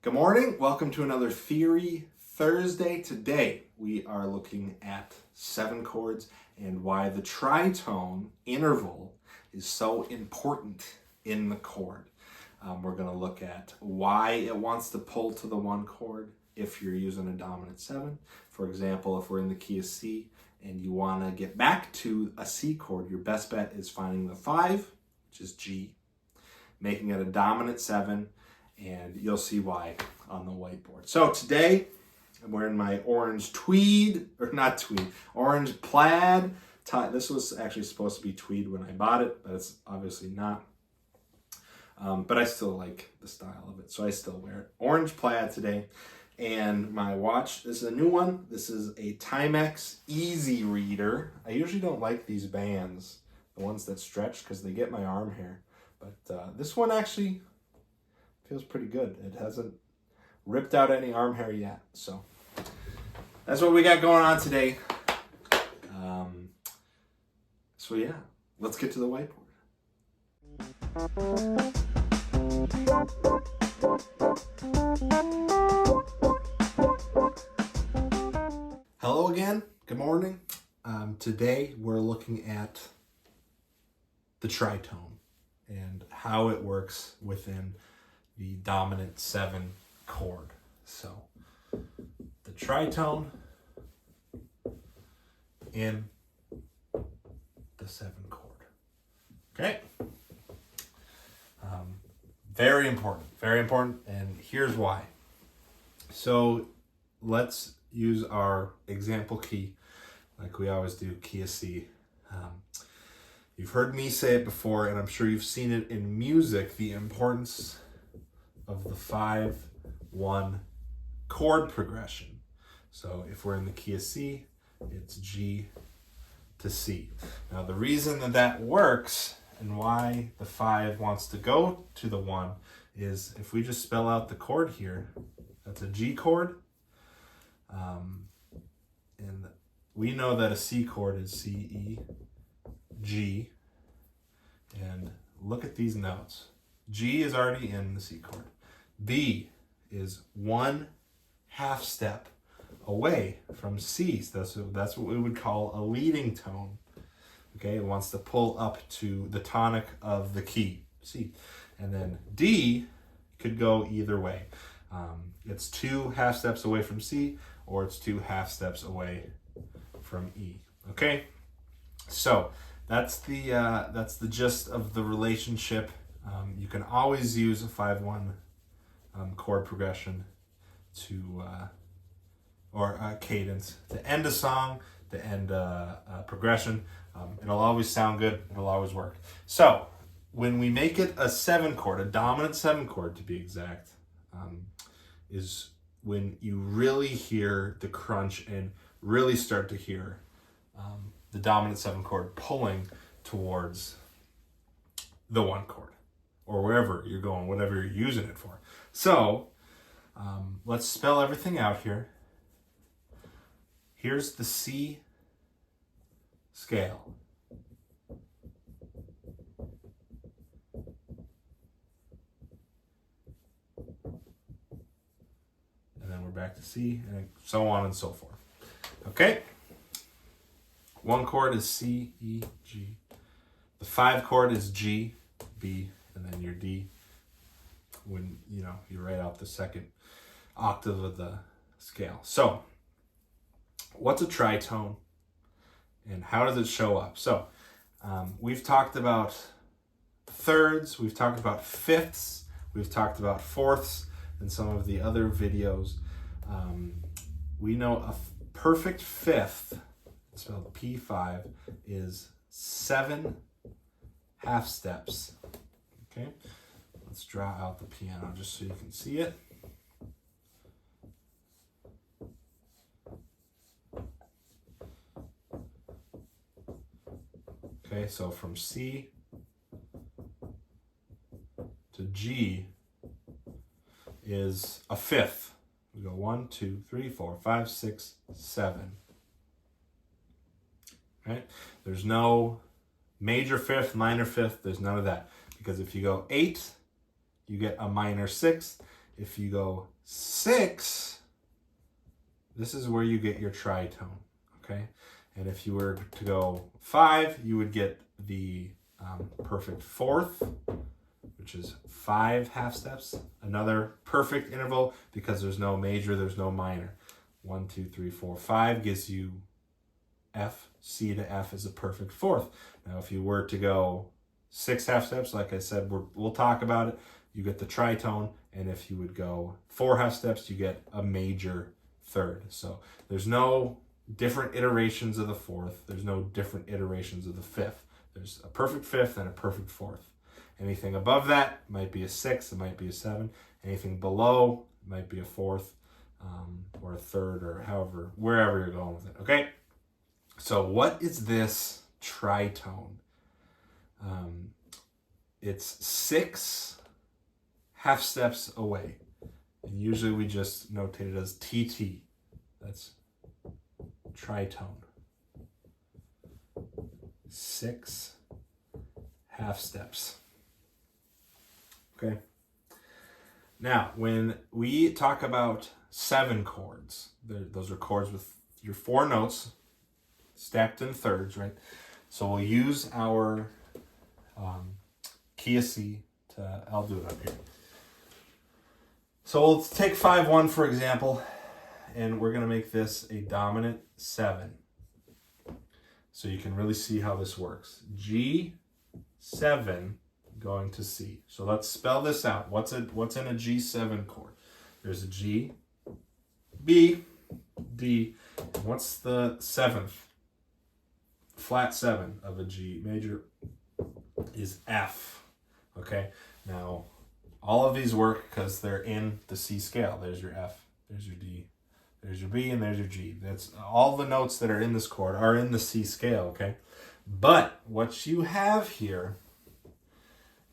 Good morning. Welcome to another Theory Thursday. Today we are looking at 7 chords and why the tritone interval is so important in the chord. We're going to look at why it wants to pull to the 1 chord if you're using a dominant 7. For example, if we're in the key of C and you want to get back to a C chord, your best bet is finding the 5, which is G, making it a dominant 7, and you'll see why on the whiteboard. So today, I'm wearing my orange orange plaid tie. This was actually supposed to be tweed when I bought it, but it's obviously not. But I still like the style of it, so I still wear it. Orange plaid today. And my watch, this is a new one. This is a Timex Easy Reader. I usually don't like these bands, the ones that stretch, because they get my arm hair. But this one actually feels pretty good. It hasn't ripped out any arm hair yet. So that's what we got going on today. So yeah, let's get to the whiteboard. Hello again. Good morning. Today we're looking at the tritone and how it works within the dominant 7 chord. So the tritone in the 7 chord. Okay. Very important, and here's why. So let's use our example key like we always do, key of C. You've heard me say it before, and I'm sure you've seen it in music, the importance of the 5-1 chord progression. So if we're in the key of C, it's G to C. Now the reason that works and why the 5 wants to go to the 1 is if we just spell out the chord here, that's a G chord. And we know that a C chord is C, E, G. And look at these notes. G is already in the C chord. B is 1 half step away from C. So that's what we would call a leading tone. Okay, it wants to pull up to the tonic of the key, C. And then D could go either way. It's 2 half steps away from C, or it's 2 half steps away from E. Okay, so that's the gist of the relationship. You can always use a 5-1 chord progression to or a cadence to end a song, to end a progression. It'll always sound good. It'll always work. So when we make it a 7 chord, a dominant 7 chord to be exact, is when you really hear the crunch and really start to hear the dominant 7 chord pulling towards the 1 chord, or wherever you're going, whatever you're using it for. So let's spell everything out here. Here's the C scale. And then we're back to C, and so on and so forth. Okay? 1 chord is C, E, G. The 5 chord is G, B, and then your D when you write out the second octave of the scale. So what's a tritone and how does it show up? So we've talked about thirds, we've talked about fifths, we've talked about fourths in some of the other videos. We know a perfect fifth, spelled P5, is 7 half steps. Okay, let's draw out the piano just so you can see it. Okay, so from C to G is a fifth. We go 1, 2, 3, 4, 5, 6, 7. Right? There's no major fifth, minor fifth. There's none of that. Because if you go 8, you get a minor 6th. if you go 6, this is where you get your tritone, okay? And if you were to go 5, you would get the perfect fourth, which is 5 half steps. Another perfect interval because there's no major, there's no minor. 1, 2, 3, 4, 5 gives you F. C to F is a perfect fourth. Now, if you were to go 6 half steps, like I said, we'll talk about it, you get the tritone. And if you would go 4 half steps, you get a major third. So there's no different iterations of the fourth. There's no different iterations of the fifth. There's a perfect fifth and a perfect fourth. Anything above that might be a 6, it might be a 7. Anything below might be a fourth or a third, or however, wherever you're going with it, okay? So what is this tritone? It's 6 half steps away. And usually we just notate it as TT. That's tritone. 6 half steps. Okay. Now, when we talk about 7 chords, those are chords with your 4 notes stacked in thirds, right? So we'll use our key of C to, I'll do it up here. So let's take 5-1 for example, and we're going to make this a dominant 7. So you can really see how this works. G7 going to C. So let's spell this out. What's in a G7 chord? There's a G, B, D. What's the 7th? Flat 7 of a G major is F. Okay, now all of these work because they're in the C scale. There's your F, there's your D, there's your B, and there's your G. That's all the notes that are in this chord are in the C scale, okay? But what you have here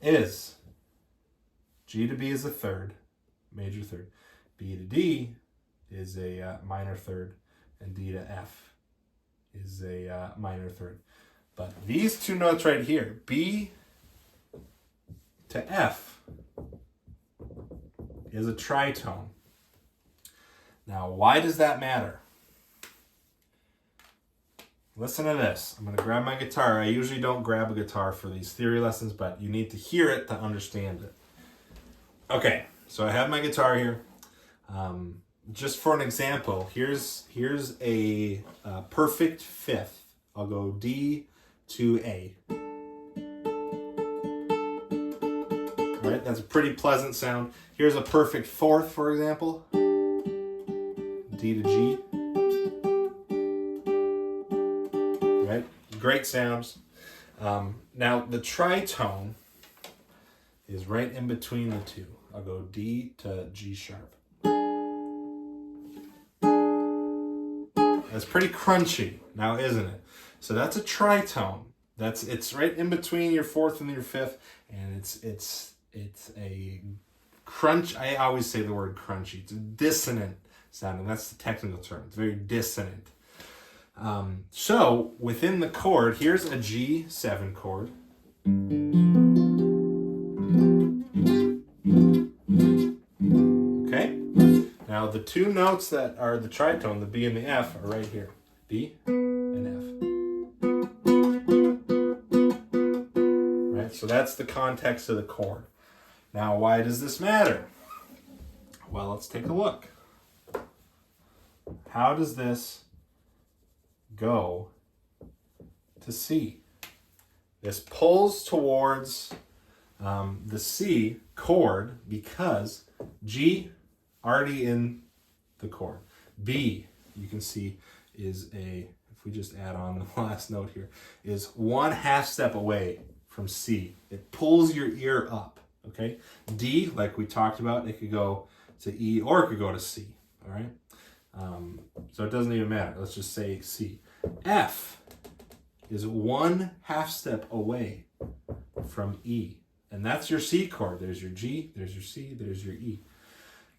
is G to B is a third, major third. B to D is a minor third, and D to F is a minor third. But these 2 notes right here, B to F, is a tritone. Now, why does that matter? Listen to this. I'm going to grab my guitar. I usually don't grab a guitar for these theory lessons, but you need to hear it to understand it. Okay, so I have my guitar here. Just for an example, here's a perfect fifth. I'll go D to A. All right, that's a pretty pleasant sound. Here's a perfect fourth, for example. D to G. Right, great sounds. Now the tritone is right in between the 2. I'll go D to G sharp. That's pretty crunchy now, isn't it? So that's a tritone. It's right in between your 4th and your 5th, and it's a crunch. I always say the word crunchy. It's a dissonant sounding. That's the technical term. It's very dissonant. So within the chord, here's a G7 chord. Okay. Now the 2 notes that are the tritone, the B and the F, are right here. B and F. Right? So that's the context of the chord. Now, why does this matter? Well, let's take a look. How does this go to C? This pulls towards the C chord because G already in the chord. B, you can see, is if we just add on the last note here, is 1 half step away from C. It pulls your ear up, okay? D, like we talked about, it could go to E or it could go to C, all right? So it doesn't even matter. Let's just say C. F is 1 half step away from E. And that's your C chord. There's your G, there's your C, there's your E.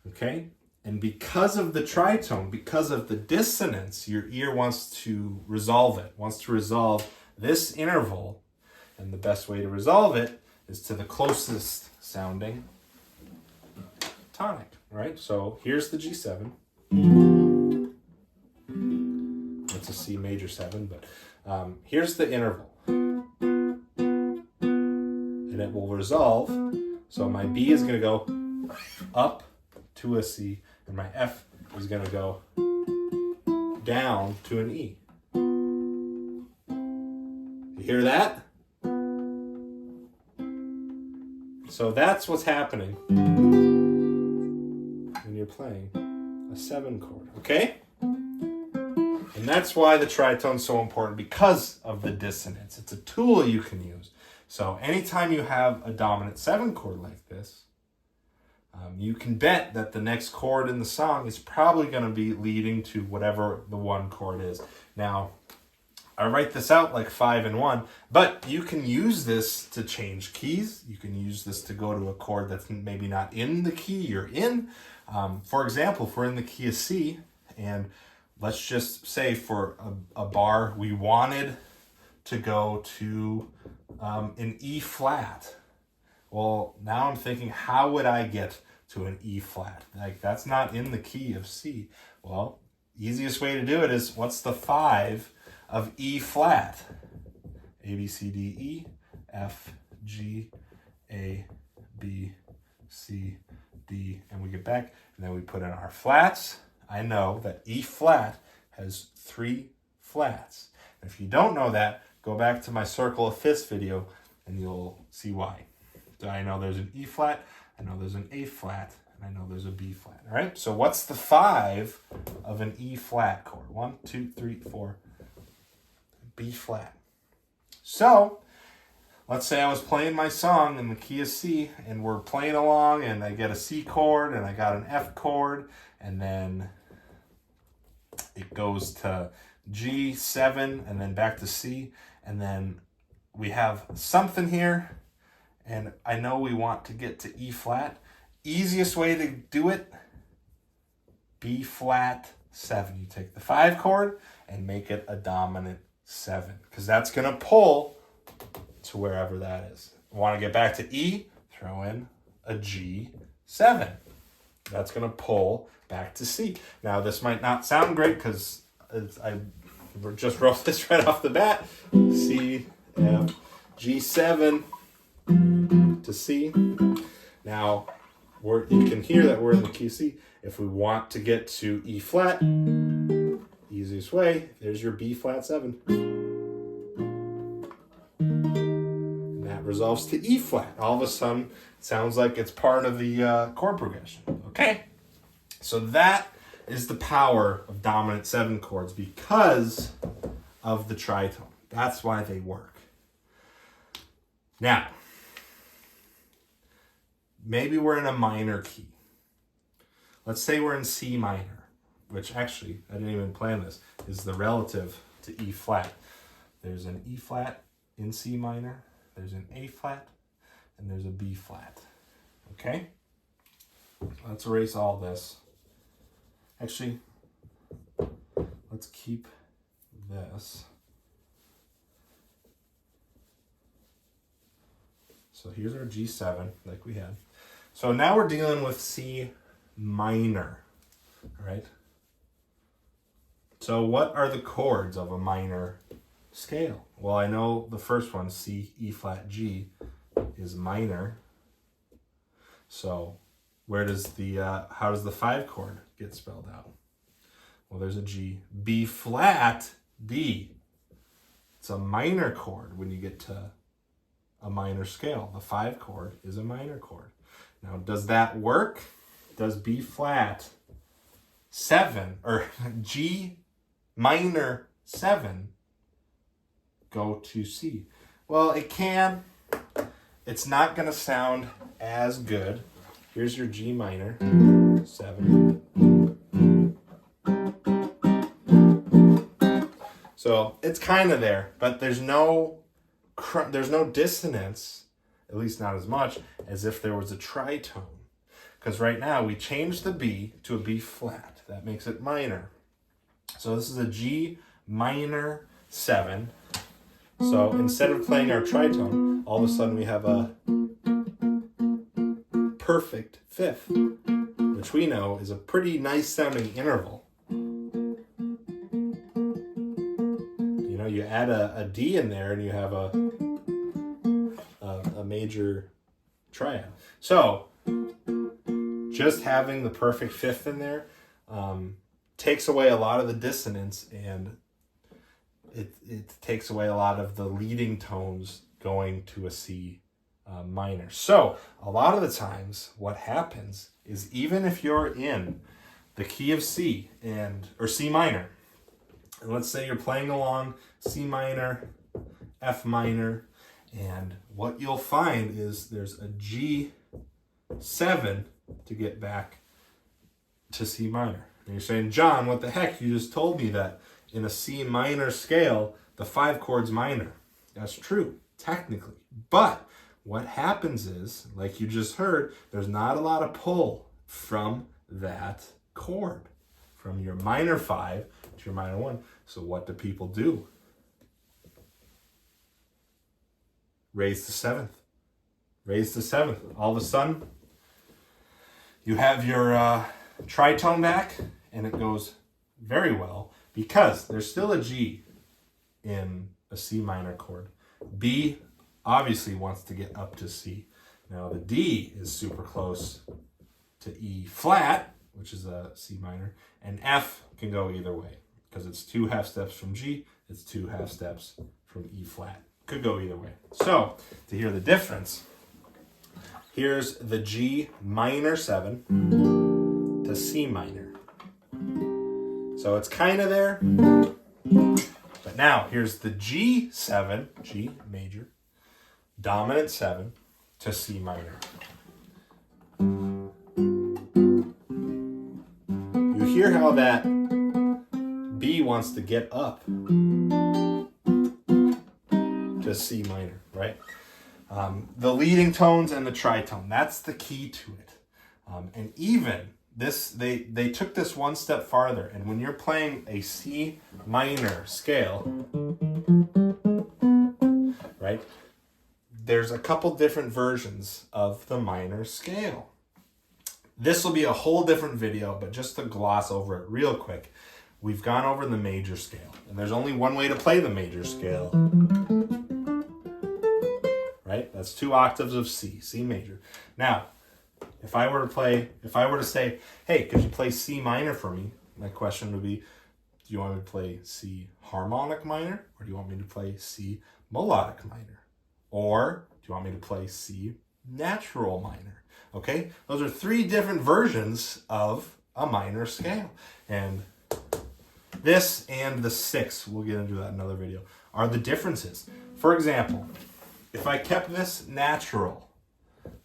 Okay? And because of the tritone, because of the dissonance, your ear wants to resolve it, wants to resolve this interval. And the best way to resolve it is to the closest sounding tonic. All right, so here's the G7. It's a C major 7, but here's the interval. And it will resolve. So my B is going to go up to a C, and my F is going to go down to an E. You hear that? So that's what's happening when you're playing a 7 chord, okay? And that's why the tritone's so important, because of the dissonance. It's a tool you can use. So anytime you have a dominant 7 chord like this, you can bet that the next chord in the song is probably going to be leading to whatever the 1 chord is. Now, I write this out like 5 and 1, but you can use this to change keys. You can use this to go to a chord that's maybe not in the key you're in. For example, if we're in the key of C, and let's just say for a bar we wanted to go to an E flat. Well, now I'm thinking, how would I get to an E flat? Like, that's not in the key of C. Well, easiest way to do it is, what's the 5 of E flat? A, B, C, D, E, F, G, A, B, C, D, and we get back, and then we put in our flats. I know that E flat has 3 flats. If you don't know that, go back to my circle of fifths video and you'll see why. So I know there's an E flat, I know there's an A flat, and I know there's a B flat. All right, so what's the 5 of an E flat chord? 1, 2, 3, 4. B flat. So let's say I was playing my song in the key of C, and we're playing along, and I get a C chord, and I got an F chord, and then it goes to G7, and then back to C, and then we have something here, and I know we want to get to E flat. Easiest way to do it, B flat 7. You take the 5 chord and make it a dominant 7, because that's going to pull to wherever that is. Want to get back to E? Throw in a G7. That's going to pull back to C. Now, this might not sound great because I just wrote this right off the bat. C, F, G7 to C. Now, you can hear that we're in the key C. If we want to get to E flat, easiest way, there's your B flat 7. And that resolves to E flat. All of a sudden, it sounds like it's part of the chord progression. Okay? So that is the power of dominant 7 chords, because of the tritone. That's why they work. Now, maybe we're in a minor key. Let's say we're in C minor, which actually, I didn't even plan this, is the relative to E flat. There's an E flat in C minor, there's an A flat, and there's a B flat. Okay? Let's erase all this. Actually, let's keep this. So here's our G7, like we had. So now we're dealing with C minor, all right? So what are the chords of a minor scale? Well, I know the first one, C, E flat, G, is minor. So where does how does the 5 chord get spelled out? Well, there's a G. B flat, D. It's a minor chord when you get to a minor scale. The 5 chord is a minor chord. Now, does that work? Does B flat 7 or G minor 7 go to C? Well, it can. It's not going to sound as good. Here's your G minor 7. So it's kind of there, but there's no dissonance, at least not as much as if there was a tritone. Because right now we changed the B to a B flat. That makes it minor. So this is a G minor 7. So instead of playing our tritone, all of a sudden we have a perfect fifth. which we know is a pretty nice sounding interval. You know, you add a D in there and you have a major triad. So just having the perfect fifth in there takes away a lot of the dissonance, and it takes away a lot of the leading tones going to a C minor. So a lot of the times what happens is, even if you're in the key of C or C minor, and let's say you're playing along C minor, F minor, and what you'll find is there's a G7 to get back to C minor. And you're saying, John, what the heck? You just told me that in a C minor scale, the 5 chord's minor. That's true, technically. But what happens is, like you just heard, there's not a lot of pull from that chord, from your minor 5 to your minor 1. So what do people do? Raise the 7th. Raise the 7th. All of a sudden, you have your tritone back, and it goes very well because there's still a G in a C minor chord. B obviously wants to get up to C. Now the D is super close to E flat, which is a C minor, and F can go either way because it's 2 half steps from G, it's 2 half steps from E flat. Could go either way. So to hear the difference, here's the G minor 7 to C minor. So it's kind of there. But now here's the G7, G major, dominant 7 to C minor. You hear how that B wants to get up to C minor, right? The leading tones and the tritone, that's the key to it. And even this, they took this one step farther, and when you're playing a C minor scale, right, there's a couple different versions of the minor scale. This will be a whole different video, but just to gloss over it real quick, we've gone over the major scale, and there's only one way to play the major scale. Right? That's 2 octaves of C, C major. Now, if I were to say, hey, could you play C minor for me? My question would be, do you want me to play C harmonic minor, or do you want me to play C melodic minor? Or do you want me to play C natural minor? Okay? Those are 3 different versions of a minor scale. And this and the 6, we'll get into that in another video, are the differences. For example, if I kept this natural,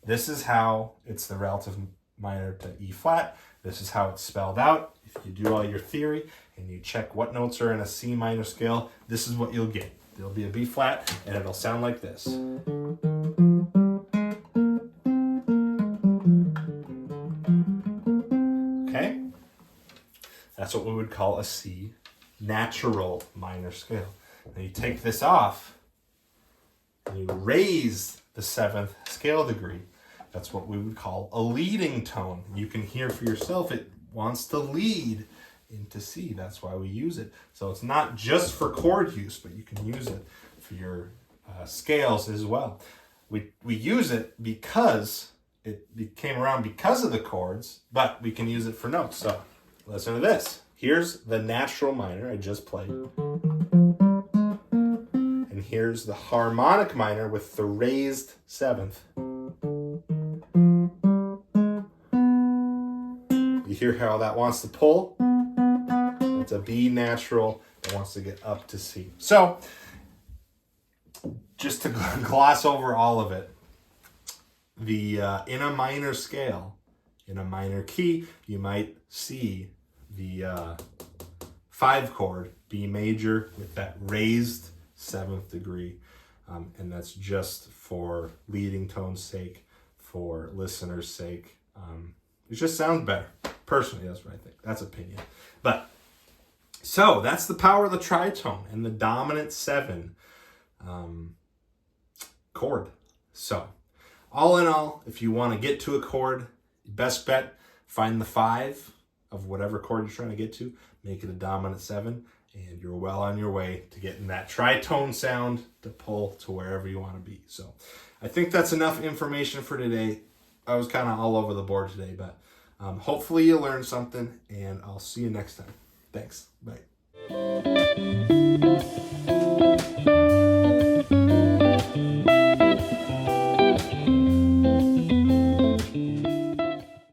this is how it's the relative minor to E flat. This is how it's spelled out. If you do all your theory and you check what notes are in a C minor scale, this is what you'll get. There'll be a B flat, and it'll sound like this. Okay? That's what we would call a C natural minor scale. Now you take this off, and you raise the 7th scale degree. That's what we would call a leading tone. You can hear for yourself, it wants to lead into C. That's why we use it. So it's not just for chord use, but you can use it for your scales as well. We use it because it came around because of the chords, but we can use it for notes. So listen to this. Here's the natural minor I just played. And here's the harmonic minor with the raised 7th. You hear how that wants to pull? It's a B natural that wants to get up to C. So, just to gloss over all of it, the in a minor scale, in a minor key, you might see the 5 chord, B major, with that raised 7th degree. And that's just for leading tone's sake, for listener's sake. It just sounds better. Personally, that's what I think. That's opinion. But, so that's the power of the tritone and the dominant 7 chord. So, all in all, if you want to get to a chord, best bet, Find the 5 of whatever chord you're trying to get to, make it a dominant 7, and you're well on your way to getting that tritone sound to pull to wherever you want to be. So I think that's enough information for today. I was kind of all over the board today, but hopefully you learned something, and I'll see you next time. Thanks. Bye.